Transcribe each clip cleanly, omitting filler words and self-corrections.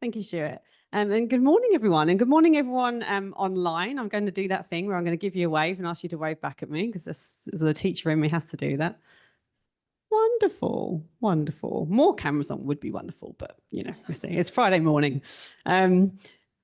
Thank you, Stuart. And good morning, everyone. And good morning, everyone online. I'm going to do that thing where I'm going to give you a wave and ask you to wave back at me because as the teacher in me has to do that. Wonderful, wonderful. More cameras on would be wonderful, but we'll see. It's Friday morning.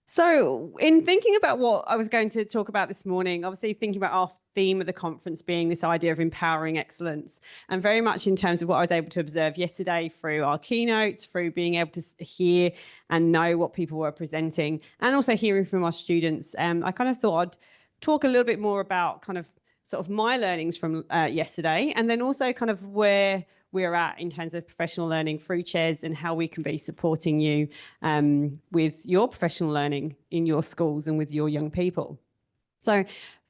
So in thinking about what I was going to talk about this morning, obviously thinking about our theme of the conference being this idea of empowering excellence, and very much in terms of what I was able to observe yesterday through our keynotes, through being able to hear and know what people were presenting, and also hearing from our students, I kind of thought I'd talk a little bit more about kind of sort of my learnings from yesterday, and then also kind of where we're at in terms of professional learning through Chairs and how we can be supporting you with your professional learning in your schools and with your young people. So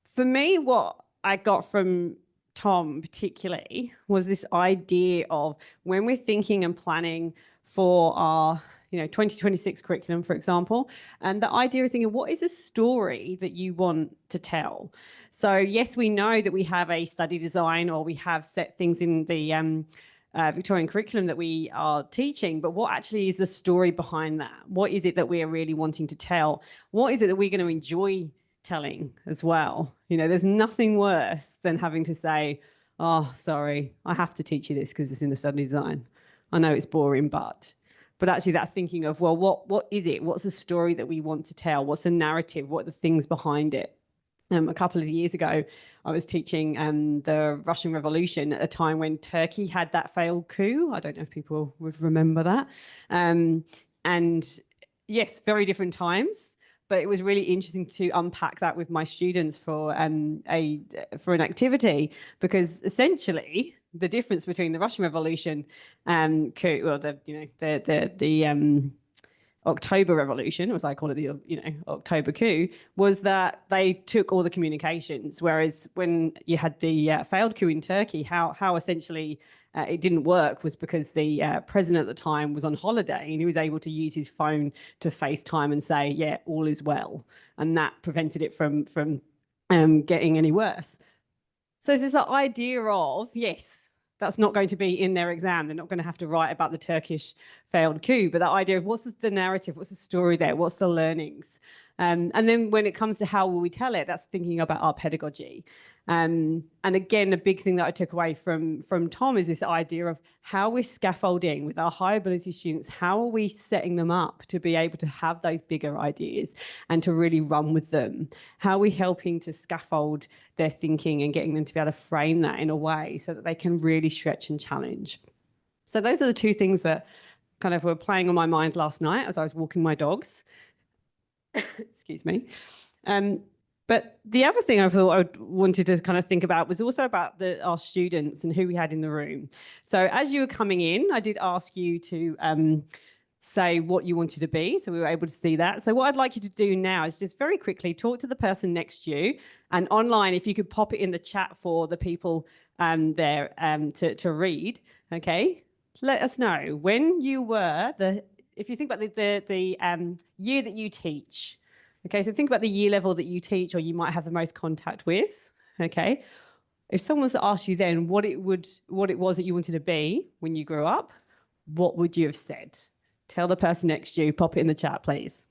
for me, what I got from Tom particularly was this idea of when we're thinking and planning for our 2026 curriculum, for example, and the idea of thinking, what is a story that you want to tell? So yes, we know that we have a study design or we have set things in the Victorian curriculum that we are teaching, but what actually is the story behind that? What is it that we are really wanting to tell? What is it that we're going to enjoy telling as well? There's nothing worse than having to say, oh, sorry, I have to teach you this because it's in the study design. I know it's boring, but actually that thinking of, well, what is it? What's the story that we want to tell? What's the narrative? What are the things behind it? A couple of years ago, I was teaching the Russian Revolution at a time when Turkey had that failed coup. I don't know if people would remember that. And yes, very different times, but it was really interesting to unpack that with my students for an activity, because essentially the difference between the Russian Revolution coup, well, the October Revolution, as I call it, the October coup, was that they took all the communications. Whereas when you had the failed coup in Turkey, how essentially it didn't work was because the president at the time was on holiday and he was able to use his phone to FaceTime and say, yeah, all is well. And that prevented it from getting any worse. So there's that idea of, yes, that's not going to be in their exam. They're not going to have to write about the Turkish failed coup, but that idea of what's the narrative, what's the story there, what's the learnings? And then when it comes to how will we tell it, that's thinking about our pedagogy. And again, a big thing that I took away from Tom is this idea of how we're scaffolding with our high ability students. How are we setting them up to be able to have those bigger ideas and to really run with them? How are we helping to scaffold their thinking and getting them to be able to frame that in a way so that they can really stretch and challenge? So those are the two things that kind of were playing on my mind last night as I was walking my dogs. Excuse me. But the other thing I thought I wanted to kind of think about was also about our students and who we had in the room. So as you were coming in, I did ask you to say what you wanted to be. So we were able to see that. So what I'd like you to do now is just very quickly talk to the person next to you. And online, if you could pop it in the chat for the people there to read, okay? Let us know when you were if you think about the year that you teach. Okay, so think about the year level that you teach or you might have the most contact with. Okay, if someone was to ask you then what it was that you wanted to be when you grew up, what would you have said? Tell the person next to you, pop it in the chat, please.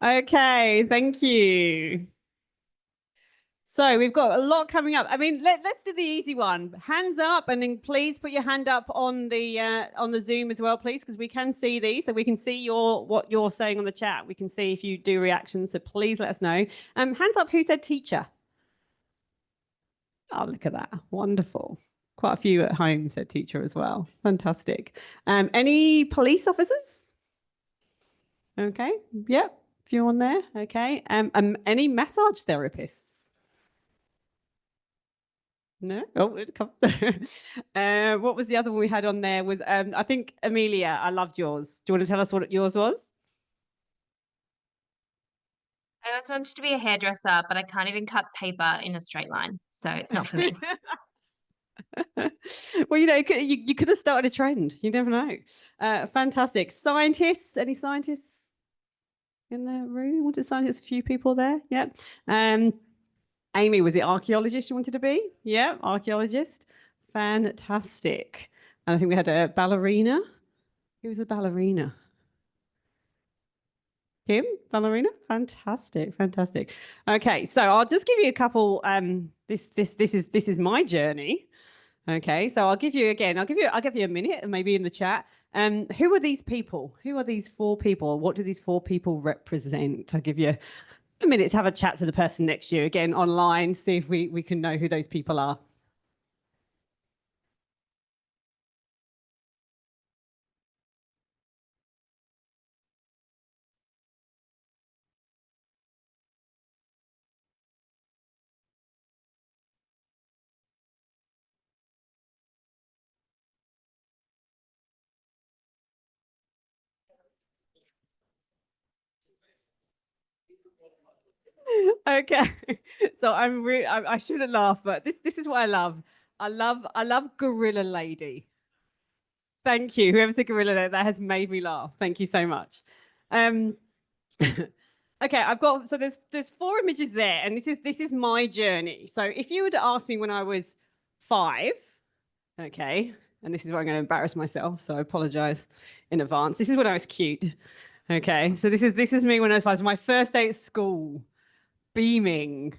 Okay, thank you. So we've got a lot coming up. I mean, let's do the easy one. Hands up, and then please put your hand up on the Zoom as well, please, because we can see these, so we can see what you're saying on the chat. We can see if you do reactions, so please let us know. Hands up, who said teacher? Oh, look at that. Wonderful. Quite a few at home said teacher as well. Fantastic. Any police officers? Okay. Yep. Few on there. Okay. Any massage therapists? No. Oh, it come. What was the other one we had on there? Was I think Amelia. I loved yours. Do you want to tell us what yours was? I always wanted to be a hairdresser, but I can't even cut paper in a straight line, so it's not for me. Well, you could have started a trend. You never know. Fantastic. Scientists? Any scientists in the room? Wanted scientists? A few people there. Yeah. Amy, was it archaeologist you wanted to be? Yeah, archaeologist. Fantastic. And I think we had a ballerina. Who was a ballerina? Kim, ballerina. Fantastic, fantastic. Okay, so I'll just give you a couple. This is my journey. Okay, so I'll give you a minute, and maybe in the chat. Who are these people? Who are these four people? What do these four people represent? I'll give you a minute to have a chat to the person next to you, again online, see if we can know who those people are. Okay, so I shouldn't laugh, but this is what I love. I love Gorilla Lady. Thank you. Whoever's the gorilla there, that has made me laugh. Thank you so much. Okay, I've got so there's four images there, and this is my journey. So if you would ask me when I was 5, okay, and this is where I'm going to embarrass myself, so I apologize in advance. This is when I was cute. Okay, so this is me when I was 5. So my first day at school, beaming.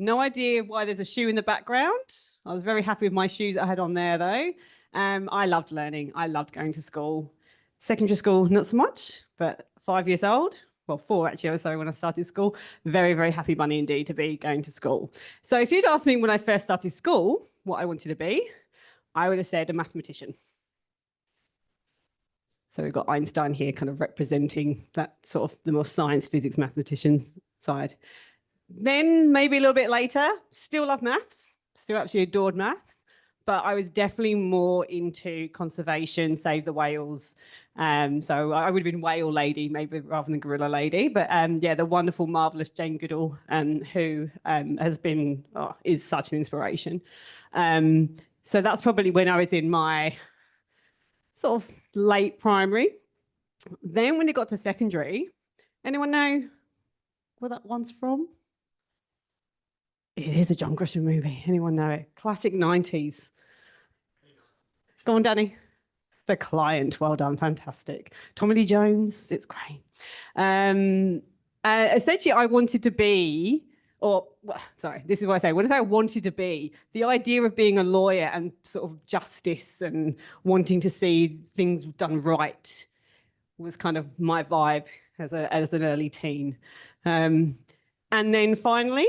No idea why there's a shoe in the background. I was very happy with my shoes I had on there, though. I loved learning. I loved going to school. Secondary school, not so much, but 5 years old. Well, 4 actually, I was sorry when I started school. Very, very happy bunny indeed to be going to school. So if you'd asked me when I first started school what I wanted to be, I would have said a mathematician. So we've got Einstein here kind of representing that sort of the more science, physics, mathematicians side. Then maybe a little bit later, still love maths, still absolutely adored maths, but I was definitely more into conservation, save the whales. So I would have been whale lady, maybe rather than gorilla lady. But yeah, the wonderful, marvelous Jane Goodall, who is such an inspiration. So that's probably when I was in my sort of late primary. Then when it got to secondary, anyone know where that one's from? It is a John Grisham movie. Anyone know it? Classic 90s. Go on, Danny. The Client. Well done. Fantastic. Tommy Lee Jones. It's great. Essentially, I wanted to be, this is what I say. What if I wanted to be? The idea of being a lawyer and sort of justice and wanting to see things done right was kind of my vibe as an early teen. And then finally,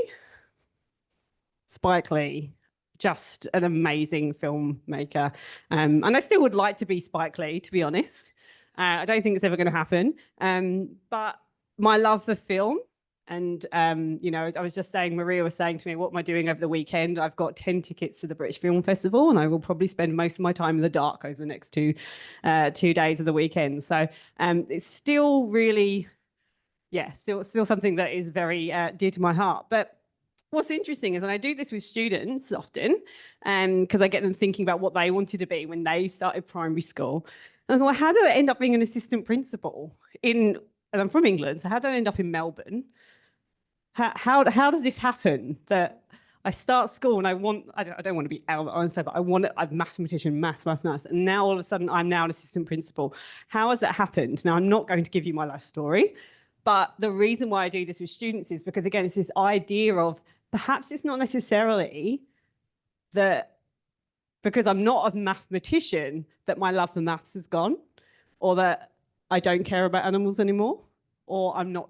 Spike Lee, just an amazing filmmaker. And I still would like to be Spike Lee, to be honest. I don't think it's ever going to happen. But my love for film, and I was just saying, Maria was saying to me, what am I doing over the weekend? I've got 10 tickets to the British Film Festival, and I will probably spend most of my time in the dark over the next 2 days of the weekend. So it's still really, still something that is very dear to my heart. But what's interesting is, and I do this with students often, because I get them thinking about what they wanted to be when they started primary school. And I thought, how do I end up being an assistant principal and I'm from England, so how did I end up in Melbourne? How does this happen that I start school and I don't want to be Albert Einstein, but I'm a mathematician, maths. And now all of a sudden I'm now an assistant principal. How has that happened? Now, I'm not going to give you my life story, but the reason why I do this with students is because, again, it's this idea of perhaps it's not necessarily that because I'm not a mathematician that my love for maths is gone, or that I don't care about animals anymore, or I'm not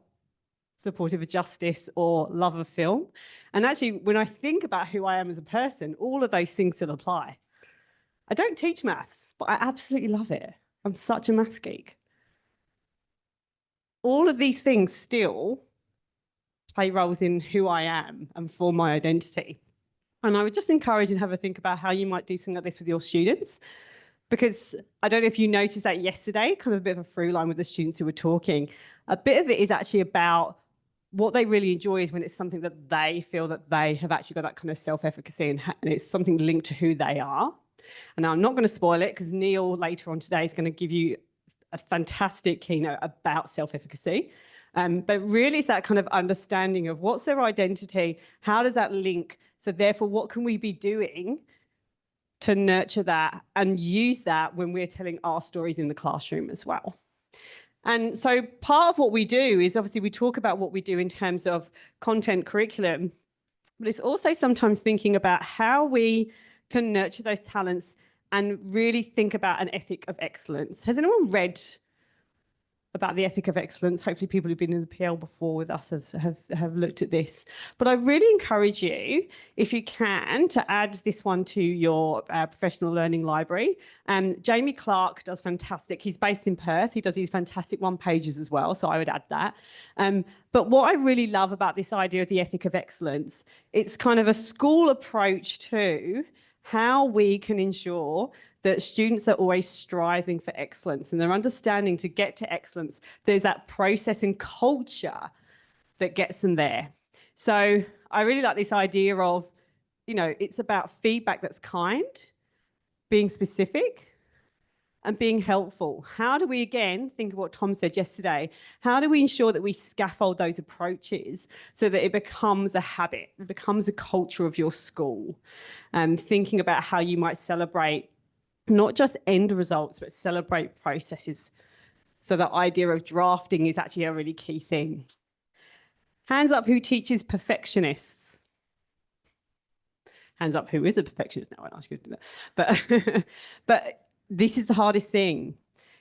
supportive of justice or love of film. And actually, when I think about who I am as a person, all of those things still apply. I don't teach maths, but I absolutely love it. I'm such a maths geek. All of these things still play roles in who I am and form my identity. And I would just encourage and have a think about how you might do something like this with your students. Because I don't know if you noticed that yesterday, kind of a bit of a through line with the students who were talking. A bit of it is actually about what they really enjoy is when it's something that they feel that they have actually got that kind of self-efficacy and it's something linked to who they are. And I'm not going to spoil it because Neil later on today is going to give you a fantastic keynote about self-efficacy. But really it's that kind of understanding of what's their identity, how does that link? So therefore, what can we be doing to nurture that and use that when we're telling our stories in the classroom as well? And so part of what we do is obviously we talk about what we do in terms of content curriculum, but it's also sometimes thinking about how we can nurture those talents and really think about an ethic of excellence. Has anyone read about the ethic of excellence? Hopefully people who've been in the PL before with us have looked at this. But I really encourage you, if you can, to add this one to your professional learning library. Jamie Clark does fantastic. He's based in Perth. He does these fantastic one-pages as well, so I would add that. But what I really love about this idea of the ethic of excellence, it's kind of a school approach to how we can ensure that students are always striving for excellence and they're understanding to get to excellence. There's that process and culture that gets them there. So I really like this idea of, you know, it's about feedback that's kind, being specific and being helpful. How do we, again, think of what Tom said yesterday, how do we ensure that we scaffold those approaches so that it becomes a habit, it becomes a culture of your school? Thinking about how you might celebrate not just end results, but celebrate processes. So the idea of drafting is actually a really key thing. Hands up who teaches perfectionists. Hands up who is a perfectionist. No, I won't ask you to do that. But this is the hardest thing.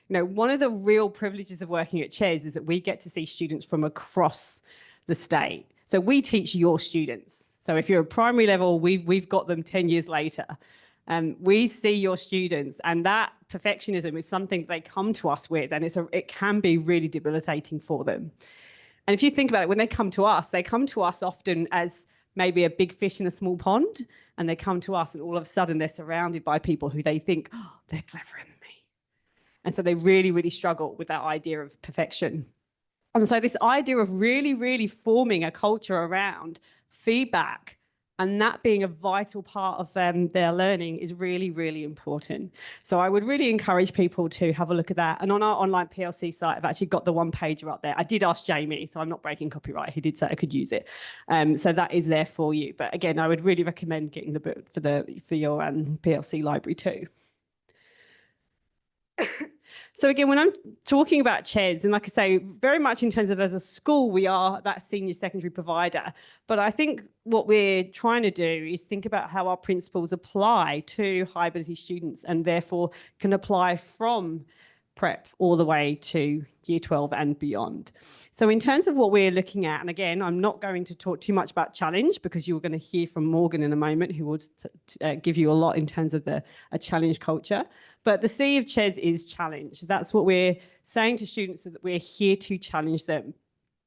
You know, one of the real privileges of working at CHES is that we get to see students from across the state. So we teach your students. So if you're a primary level, we've got them 10 years later. We see your students, and that perfectionism is something they come to us with, and it can be really debilitating for them. And if you think about it, when they come to us often as maybe a big fish in a small pond, and they come to us and all of a sudden they're surrounded by people who they think, oh, they're cleverer than me. And so they really, really struggle with that idea of perfection. And so this idea of really, really forming a culture around feedback and that being a vital part of their learning is really, really important. So I would really encourage people to have a look at that. And on our online PLC site, I've actually got the one pager up there. I did ask Jamie, so I'm not breaking copyright. He did say I could use it. So that is there for you. But again, I would really recommend getting the book for your PLC library too. So again, when I'm talking about CHES, and like I say, very much in terms of as a school, we are that senior secondary provider. But I think what we're trying to do is think about how our principles apply to high ability students and therefore can apply from prep all the way to year 12 and beyond. So in terms of what we're looking at, and again, I'm not going to talk too much about challenge because you're going to hear from Morgan in a moment, who will give you a lot in terms of a challenge culture. But the C of CHES is challenge. That's what we're saying to students, that we're here to challenge them,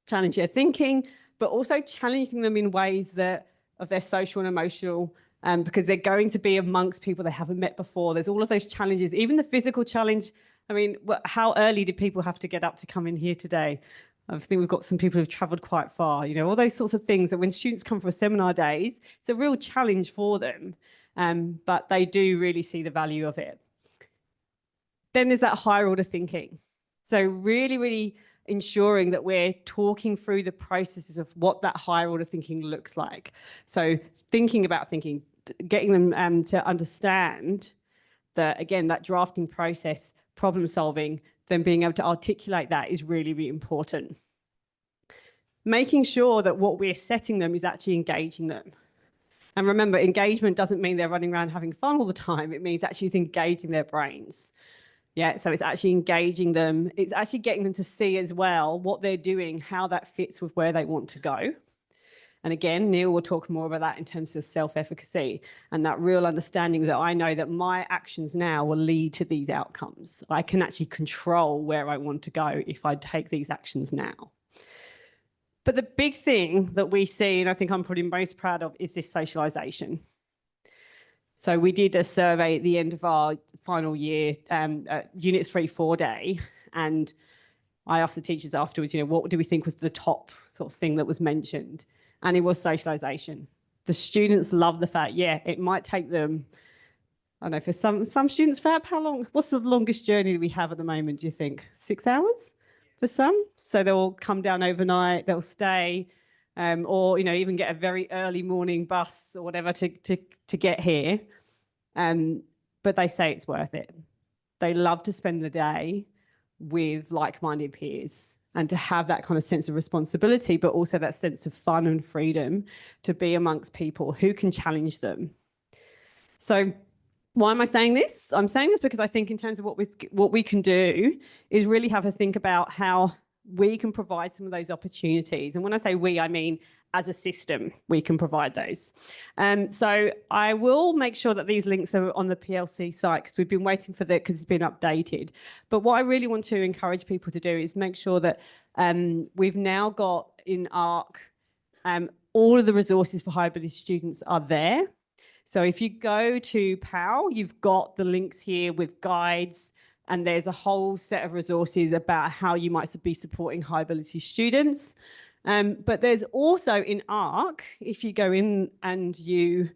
challenge their thinking, but also challenging them in ways that of their social and emotional, because they're going to be amongst people they haven't met before. There's all of those challenges, even the physical challenge. I mean, how early did people have to get up to come in here today? I think we've got some people who've travelled quite far, you know, all those sorts of things that when students come for seminar days, it's a real challenge for them, but they do really see the value of it. Then there's that higher order thinking. So really, really ensuring that we're talking through the processes of what that higher order thinking looks like. So thinking about thinking, getting them to understand that, again, that drafting process, problem solving, then being able to articulate that is really, really important. making sure that what we're setting them is actually engaging them. And remember, engagement doesn't mean they're running around having fun all the time. It means actually it's engaging their brains. Yeah, so it's actually engaging them. It's actually getting them to see as well what they're doing, how that fits with where they want to go. And again, Neil will talk more about that in terms of self-efficacy and that real understanding that I know that my actions now will lead to these outcomes. I can actually control where I want to go if I take these actions now. But the big thing that we see, and I think I'm probably most proud of, is this socialization. So we did a survey at the end of our final year, Unit 3-4 day, and I asked the teachers afterwards, what do we think was the top sort of thing that was mentioned? And it was socialization. The students love the fact, it might take them, I don't know, for some students, how long, what's the longest journey that we have at the moment, do you think? 6 hours for some? So they'll come down overnight, they'll stay, or, even get a very early morning bus or whatever to get here. But they say it's worth it. They love to spend the day with like-minded peers and to have that kind of sense of responsibility, but also that sense of fun and freedom to be amongst people who can challenge them. So why am I saying this? I'm saying this because I think in terms of what we can do is really have a think about how we can provide some of those opportunities. And when I say we, I mean as a system, we can provide those. So I will make sure that these links are on the PLC site because we've been waiting for that because it's been updated. But what I really want to encourage people to do is make sure that we've now got in ARC all of the resources for high ability students are there. So if you go to PAL, you've got the links here with guides, and there's a whole set of resources about how you might be supporting high ability students. But there's also in ARC, if you go in and you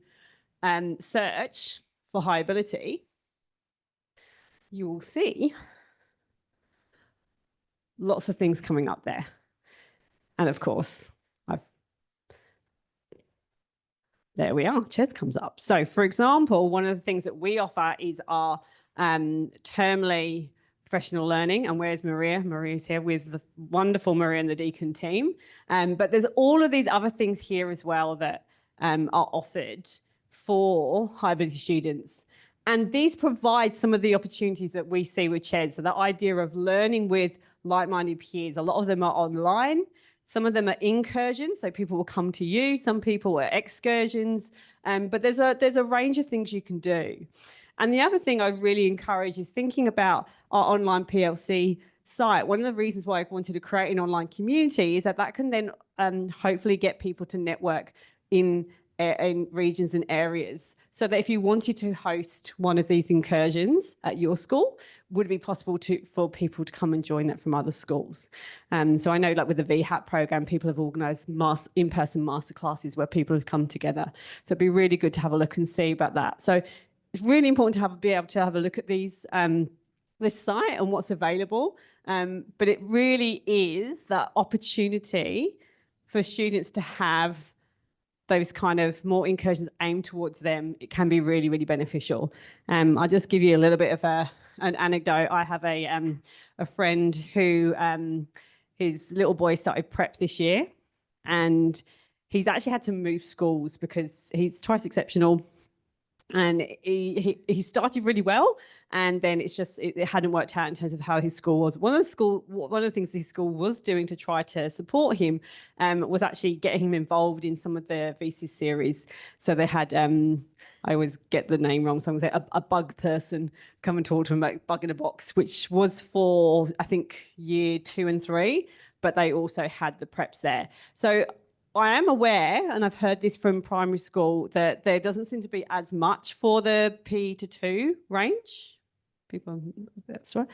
search for high ability, you will see lots of things coming up there. And of course, there we are, Ches comes up. So for example, one of the things that we offer is our termly professional learning. And where's Maria? Maria's here with the wonderful Maria and the Deakin team. But there's all of these other things here as well that are offered for high ability students. And these provide some of the opportunities that we see with Ches. So the idea of learning with like-minded peers, a lot of them are online. Some of them are incursions, so people will come to you. Some people are excursions, but there's a range of things you can do. And the other thing I really encourage is thinking about our online PLC site. One of the reasons why I wanted to create an online community is that can then hopefully get people to network in regions and areas, so that if you wanted to host one of these incursions at your school, would it be possible for people to come and join that from other schools? So I know, like with the VHAT program, people have organised in-person masterclasses where people have come together. So it'd be really good to have a look and see about that. So it's really important to be able to have a look at these this site and what's available. But it really is that opportunity for students to have those kind of more incursions aimed towards them. It can be really, really beneficial. I'll just give you a little bit of an anecdote. I have a friend who his little boy started prep this year, and he's actually had to move schools because he's twice exceptional. And he started really well, and then it hadn't worked out in terms of how his school was. One of the things his school was doing to try to support him was actually getting him involved in some of the VC series. So they had I always get the name wrong, so I'm going to say a bug person come and talk to him about Bug in a Box, which was for I think year 2 and 3, but they also had the preps there. So I am aware, and I've heard this from primary school, that there doesn't seem to be as much for the P to 2 range. That's right.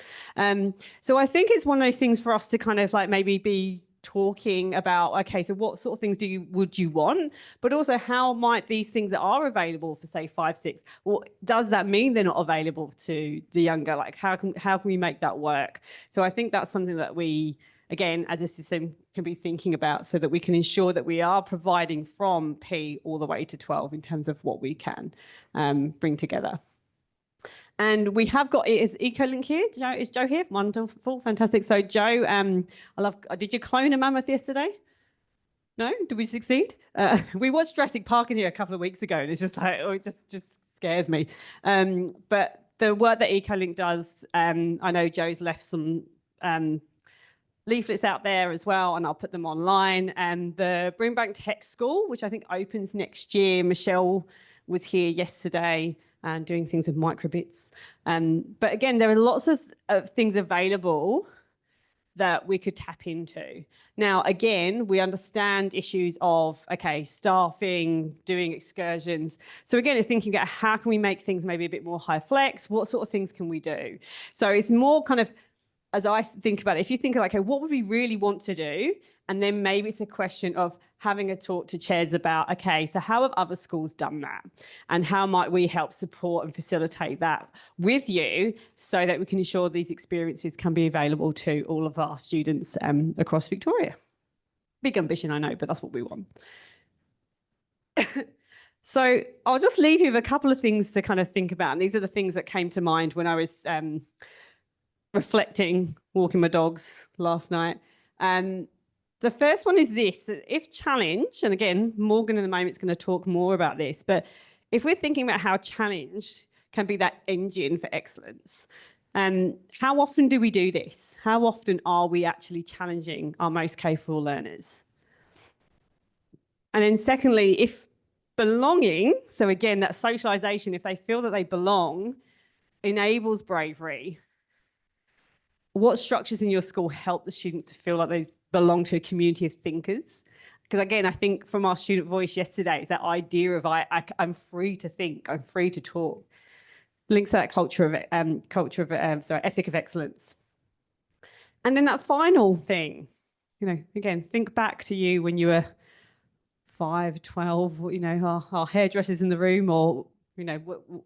So I think it's one of those things for us to kind of like maybe be talking about, okay, so what sort of things would you want? But also, how might these things that are available for, say, 5, 6, well, does that mean they're not available to the younger? Like, how can we make that work? So I think that's something that we, again, as a system, can be thinking about, so that we can ensure that we are providing from P all the way to 12 in terms of what we can bring together. And we have got, is EcoLink here? Is Joe here? Wonderful, fantastic. So Joe, did you clone a mammoth yesterday? No? Did we succeed? We watched Jurassic Park in here a couple of weeks ago, and it's just like, oh, it just scares me. But the work that EcoLink does, I know Joe's left some leaflets out there as well, and I'll put them online. And the Brimbank Tech School, which I think opens next year, Michelle was here yesterday and doing things with microbits. But again, there are lots of things available that we could tap into. Now, again, we understand issues of, okay, staffing, doing excursions. So again, it's thinking about how can we make things maybe a bit more high flex? What sort of things can we do? So it's more kind of, as I think about it, if you think like, okay, what would we really want to do? And then maybe it's a question of having a talk to chairs about, okay, so how have other schools done that? And how might we help support and facilitate that with you so that we can ensure these experiences can be available to all of our students across Victoria? Big ambition, I know, but that's what we want. So I'll just leave you with a couple of things to kind of think about. And these are the things that came to mind when I was reflecting, walking my dogs last night. The first one is this, that if challenge, and again, Morgan in a moment is going to talk more about this, but if we're thinking about how challenge can be that engine for excellence, how often do we do this? How often are we actually challenging our most capable learners? And then secondly, if belonging, so again, that socialization, if they feel that they belong, enables bravery, what structures in your school help the students to feel like they belong to a community of thinkers? Because again, I think from our student voice yesterday, it's that idea of I'm free to think, I'm free to talk. Links to that ethic of excellence. And then that final thing, again, think back to you when you were 5, 12, our hairdressers in the room, or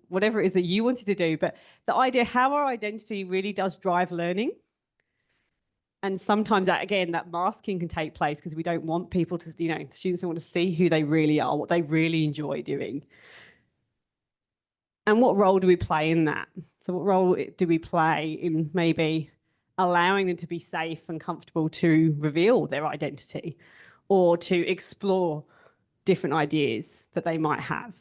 whatever it is that you wanted to do. But the idea how our identity really does drive learning. And sometimes that masking can take place because we don't want people to, students don't want to see who they really are, what they really enjoy doing. And what role do we play in that? So what role do we play in maybe allowing them to be safe and comfortable to reveal their identity or to explore different ideas that they might have?